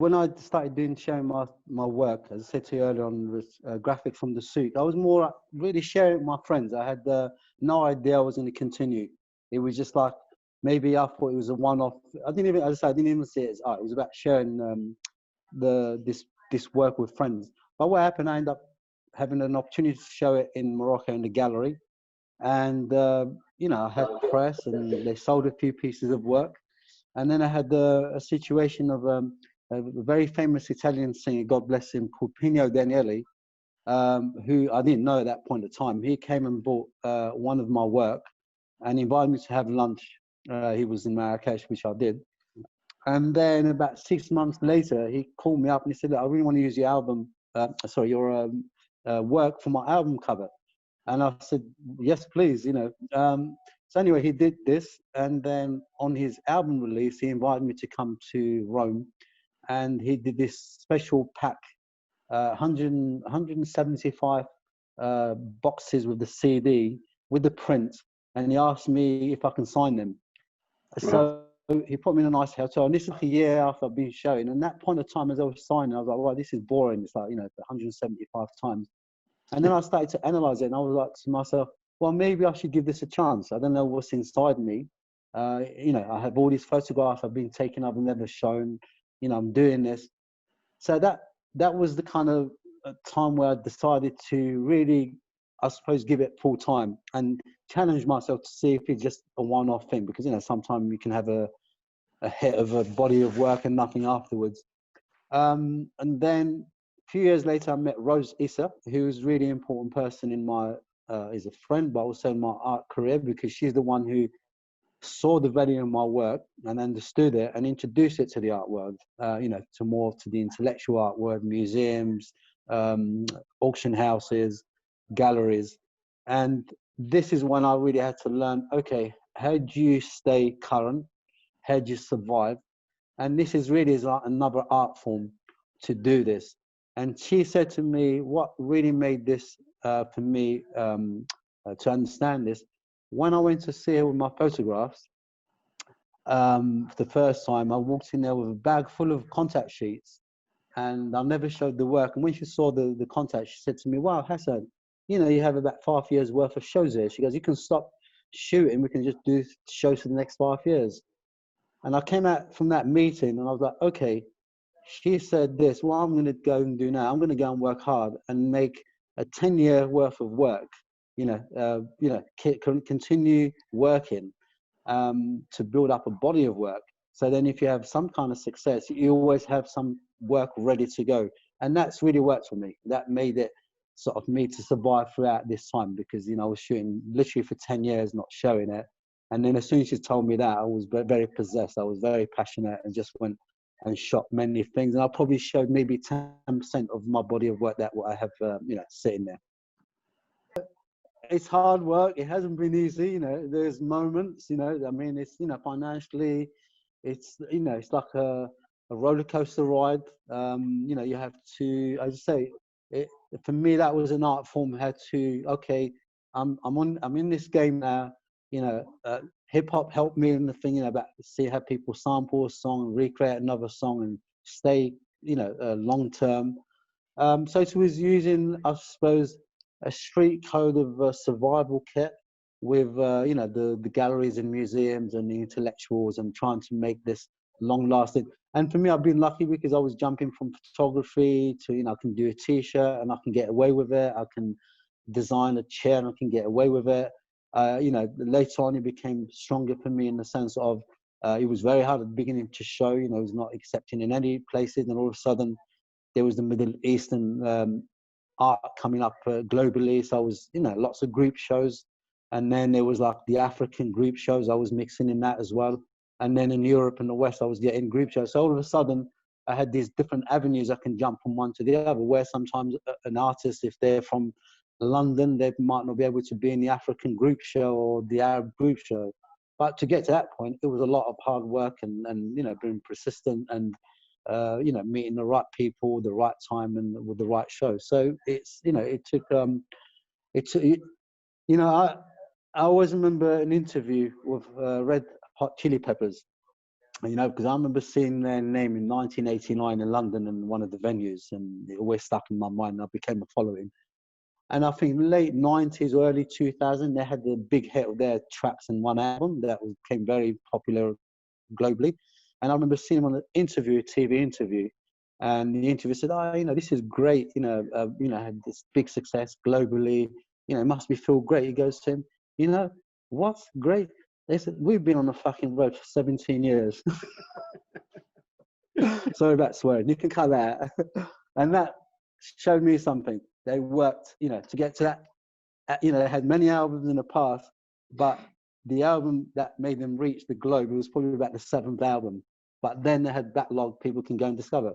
when I started sharing my work, as I said to you earlier on, with graphics from the suit, I was more really sharing it with my friends. I had no idea I was going to continue. It was just like, maybe I thought it was a one-off. I didn't even, as I said, I didn't even see it as art. It was about sharing this work with friends. But what happened, I ended up having an opportunity to show it in Morocco in the gallery. And, I had press, and they sold a few pieces of work. And then I had a situation of a very famous Italian singer, God bless him, called Pino Daniele, who I didn't know at that point in time. He came and bought one of my work and invited me to have lunch. He was in Marrakesh, which I did. And then about 6 months later, he called me up and he said, "Look, I really want to use your album, your work for my album cover." And I said, "Yes, please." So anyway, he did this, and then on his album release, he invited me to come to Rome, and he did this special pack, 175 boxes with the CD, with the print, and he asked me if I can sign them. Wow. So he put me in a nice hotel, and this is the year after I've been showing. And that point of time, as I was signing, I was like, "Well, this is boring." It's like, 175 times. And then I started to analyze it, and I was like to myself, well, maybe I should give this a chance. I don't know what's inside me. I have all these photographs I've been taking, I've never shown. I'm doing this. So that was the kind of time where I decided to really, I suppose, give it full time and challenge myself to see if it's just a one-off thing. Because sometimes you can have a hit of a body of work and nothing afterwards. And then a few years later, I met Rose Issa, who is a really important person in my, is a friend, but also in my art career, because she's the one who saw the value in my work and understood it and introduced it to the art world, to the intellectual art world, museums, auction houses, galleries. And this is when I really had to learn, okay, how do you stay current? How do you survive? And this is really like another art form to do this. And she said to me, what really made this for me to understand this, when I went to see her with my photographs, for the first time, I walked in there with a bag full of contact sheets, and I never showed the work. And when she saw the contact, she said to me, "Wow, Hassan, you have about 5 years worth of shows here." She goes, "You can stop shooting. We can just do shows for the next 5 years." And I came out from that meeting and I was like, okay, she said this, what I'm going to go and do now, I'm going to go and work hard and make a 10-year worth of work, continue working to build up a body of work. So then if you have some kind of success, you always have some work ready to go. And that's really worked for me. That made it sort of me to survive throughout this time, because, I was shooting literally for 10 years, not showing it. And then as soon as she told me that, I was very possessed. I was very passionate and just went and shot many things. And I probably showed maybe 10% of my body of work that what I have, sitting there. It's hard work. It hasn't been easy. There's moments, I mean, it's, financially, it's like a roller coaster ride. You have to, as I say, for me, that was an art form. Had to, okay, I'm in this game now. Hip hop helped me in the thing, about see how people sample a song, recreate another song, and stay, long term. So it was using, I suppose, a street code of survival kit with, the galleries and museums and the intellectuals, and trying to make this long lasting. And for me, I've been lucky because I was jumping from photography to, I can do a t-shirt and I can get away with it. I can design a chair and I can get away with it. Later on, it became stronger for me in the sense of, it was very hard at the beginning to show, it was not accepted in any places. And all of a sudden, there was the Middle Eastern art coming up globally. So I was, lots of group shows. And then there was like the African group shows. I was mixing in that as well. And then in Europe and the West, I was getting group shows. So all of a sudden, I had these different avenues I can jump from one to the other, where sometimes an artist, if they're from London, they might not be able to be in the African group show or the Arab group show. But to get to that point, it was a lot of hard work and being persistent and, meeting the right people, the right time, and with the right show. So it's, I always remember an interview with Red Hot Chili Peppers. You know, because I remember seeing their name in 1989 in London in one of the venues, and it always stuck in my mind. I became a following. And I think late 90s or early 2000, they had the big hit of their Traps in One album that became very popular globally. And I remember seeing him on an interview, a TV interview, and the interviewer said, "Oh, you know, this is great. You know, had this big success globally. You know, it must be feel great." He goes to him, "You know, what's great?" They said, "We've been on the fucking road for 17 years." Sorry about swearing. You can cut that. And that showed me something. They worked, you know, to get to that. You know, they had many albums in the past, but the album that made them reach the globe, it was probably about the seventh album. But then they had backlog people can go and discover.